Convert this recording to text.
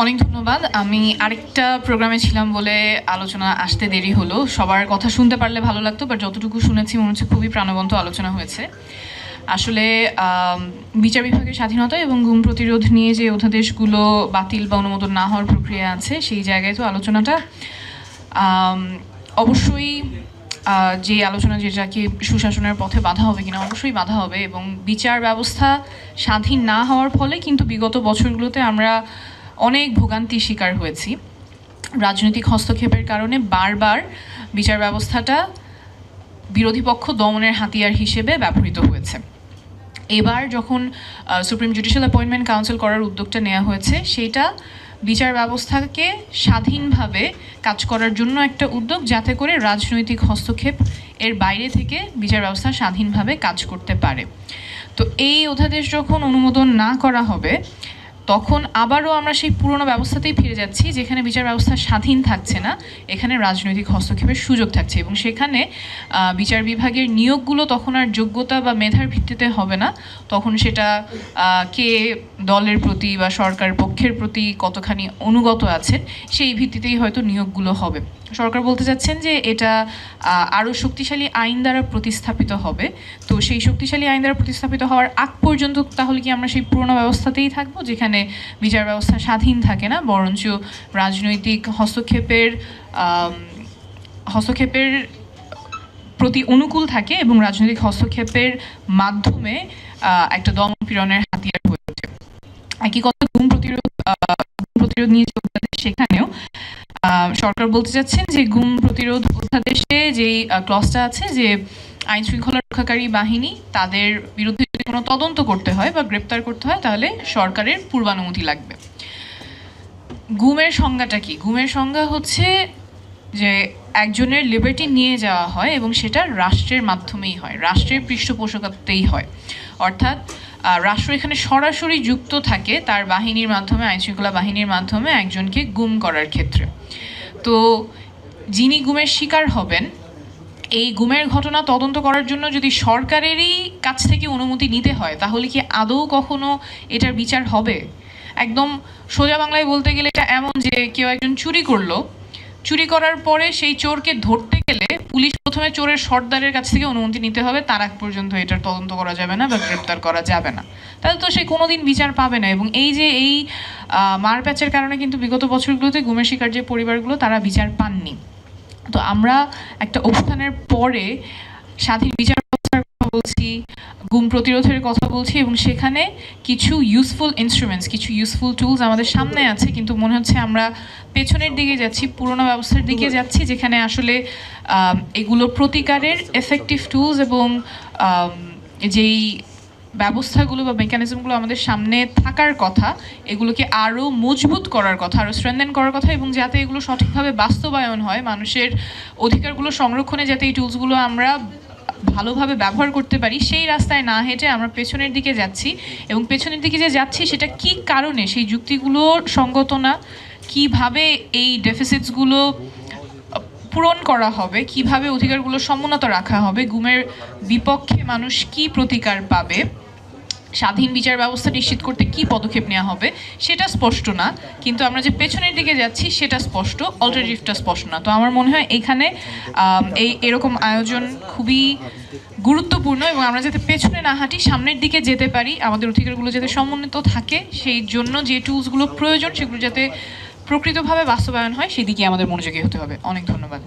অনেক ধন্যবাদ। আমি আরেকটা প্রোগ্রামে ছিলাম বলে আলোচনা আসতে দেরি হলো। সবার কথা শুনতে পারলে ভালো লাগতো, বাট যতটুকু শুনেছি মনে হচ্ছে খুবই প্রাণবন্ত আলোচনা হয়েছে। আসলে বিচার বিভাগের স্বাধীনতা এবং গুম প্রতিরোধ নিয়ে যে অধ্যাদেশগুলো বাতিল বা অনুমোদন না হওয়ার প্রক্রিয়া আছে, সেই জায়গায় তো আলোচনাটা অবশ্যই যে আলোচনা যেটাকে সুশাসনের পথে বাধা হবে কিনা, অবশ্যই বাধা হবে। এবং বিচার ব্যবস্থা স্বাধীন না হওয়ার ফলে কিন্তু বিগত বছরগুলোতে আমরা অনেক ভোগান্তির শিকার হয়েছি। রাজনৈতিক হস্তক্ষেপের কারণে বারবার বিচার ব্যবস্থাটা বিরোধী পক্ষ দমনের হাতিয়ার হিসেবে ব্যবহৃত হয়েছে। এবার যখন সুপ্রিম জুডিশিয়াল অ্যাপয়েন্টমেন্ট কাউন্সিল করার উদ্যোগটা নেওয়া হয়েছে, সেটা বিচার ব্যবস্থাকে স্বাধীনভাবে কাজ করার জন্য একটা উদ্যোগ, যাতে করে রাজনৈতিক হস্তক্ষেপ এর বাইরে থেকে বিচার ব্যবস্থা স্বাধীনভাবে কাজ করতে পারে। তো এই অধ্যাদেশ যখন অনুমোদন না করা হবে, তখন আবারও আমরা সেই পুরনো ব্যবস্থাতেই ফিরে যাচ্ছি, যেখানে বিচার ব্যবস্থা স্বাধীন থাকছে না, এখানে রাজনৈতিক হস্তক্ষেপের সুযোগ থাকছে। এবং সেখানে বিচার বিভাগের নিয়োগগুলো তখন আর যোগ্যতা বা মেধার ভিত্তিতে হবে না, তখন সেটা কে দলের প্রতি বা সরকার পক্ষের প্রতি কতখানি অনুগত আছেন সেই ভিত্তিতেই হয়তো নিয়োগগুলো হবে। সরকার বলতে চাচ্ছেন যে এটা আরও শক্তিশালী আইন দ্বারা প্রতিস্থাপিত হবে। তো সেই শক্তিশালী আইন দ্বারা প্রতিস্থাপিত হওয়ার আগ পর্যন্ত তাহলে কি আমরা সেই পুরনো ব্যবস্থাতেই থাকবো, যেখানে বিচার ব্যবস্থা স্বাধীন থাকে না, বরঞ্চ রাজনৈতিক হস্তক্ষেপের প্রতি অনুকূল থাকে এবং রাজনৈতিক হস্তক্ষেপের মাধ্যমে একটা দমন-পীড়নের হাতিয়ার হয়ে ওঠে। একই কথা গুম প্রতিরোধ নিয়ে চলতে, সেখানেও সরকার বলতে চাচ্ছেন যে গুম প্রতিরোধ অধ্যাদেশে যেই ক্লজটা আছে যে আইন শৃঙ্খলা রক্ষাকারী বাহিনী তাদের বিরুদ্ধে যদি কোনো তদন্ত করতে হয় বা গ্রেপ্তার করতে হয়, তাহলে সরকারের পূর্বানুমতি লাগবে। গুমের সংজ্ঞাটা কি? গুমের সংজ্ঞা হচ্ছে যে একজনের লিবার্টি নিয়ে যাওয়া হয় এবং সেটা রাষ্ট্রের মাধ্যমেই হয়, রাষ্ট্রের পৃষ্ঠপোষকত্বেই হয়। অর্থাৎ রাষ্ট্র এখানে সরাসরি যুক্ত থাকে তার বাহিনীর মাধ্যমে, আইনশৃঙ্খলা বাহিনীর মাধ্যমে একজনকে গুম করার ক্ষেত্রে। তো যিনি গুমের শিকার হবেন, এই গুমের ঘটনা তদন্ত করার জন্য যদি সরকারেরই কাছ থেকে অনুমতি নিতে হয়, তাহলে কি আদৌ কখনো এটার বিচার হবে? একদম সোজা বাংলায় বলতে গেলে এটা এমন যে কেউ একজন চুরি করলো, চুরি করার পরে সেই চোরকে ধরতে গেলে পুলিশ প্রথমে চোরের সর্দারের কাছ থেকে অনুমতি নিতে হবে, তার আগ পর্যন্ত এটার তদন্ত করা যাবে না বা গ্রেপ্তার করা যাবে না। তাহলে তো সে কোনোদিন বিচার পাবে না। এবং এই যে এই মারপ্যাচের কারণে কিন্তু বিগত বছরগুলোতে গুমের শিকার যে পরিবারগুলো, তারা বিচার পাননি। তো আমরা একটা অভ্যুত্থানের পরে স্বাধীন বিচার ব্যবস্থার কথা বলছি, গুম প্রতিরোধের কথা বলছি, এবং সেখানে কিছু ইউজফুল ইনস্ট্রুমেন্টস, কিছু ইউজফুল টুলস আমাদের সামনে আছে, কিন্তু মনে হচ্ছে আমরা পেছনের দিকে যাচ্ছি, পুরোনো ব্যবস্থার দিকে যাচ্ছি, যেখানে আসলে এগুলো প্রতিকারের এফেক্টিভ টুলস এবং যেই ব্যবস্থাগুলো বা মেকানিজমগুলো আমাদের সামনে থাকার কথা, এগুলোকে আরও মজবুত করার কথা, আরও স্ট্রেনথেন করার কথা, এবং যাতে এগুলো সঠিকভাবে বাস্তবায়ন হয়, মানুষের অধিকারগুলো সংরক্ষণে যাতে এই টুলসগুলো আমরা ভালোভাবে ব্যবহার করতে পারি, সেই রাস্তায় না হেঁটে আমরা পেছনের দিকে যাচ্ছি। এবং পেছনের দিকে যে যাচ্ছি সেটা কি কারণে, সেই যুক্তিগুলো সঙ্গত না, কিভাবে এই ডেফিসিটসগুলো পূরণ করা হবে, কিভাবে অধিকারগুলো সমুন্নত রাখা হবে, গুমের বিপক্ষে মানুষ কি প্রতিকার পাবে, স্বাধীন বিচার ব্যবস্থা নিশ্চিত করতে কি পদক্ষেপ নেওয়া হবে, সেটা স্পষ্ট না। কিন্তু আমরা যে পেছনের দিকে যাচ্ছি সেটা স্পষ্ট, অল্টারনেটিভটা স্পষ্ট না। তো আমার মনে হয় এখানে এরকম আয়োজন খুবই গুরুত্বপূর্ণ, এবং আমরা যাতে পেছনে না হাঁটি, সামনের দিকে যেতে পারি, আমাদের অধিকারগুলো যাতে সমন্বিত থাকে, সেই জন্য যে টুলসগুলো প্রয়োজন সেগুলো যাতে প্রকৃতভাবে বাস্তবায়ন হয়, সেদিকে আমাদের মনোযোগী হতে হবে। অনেক ধন্যবাদ।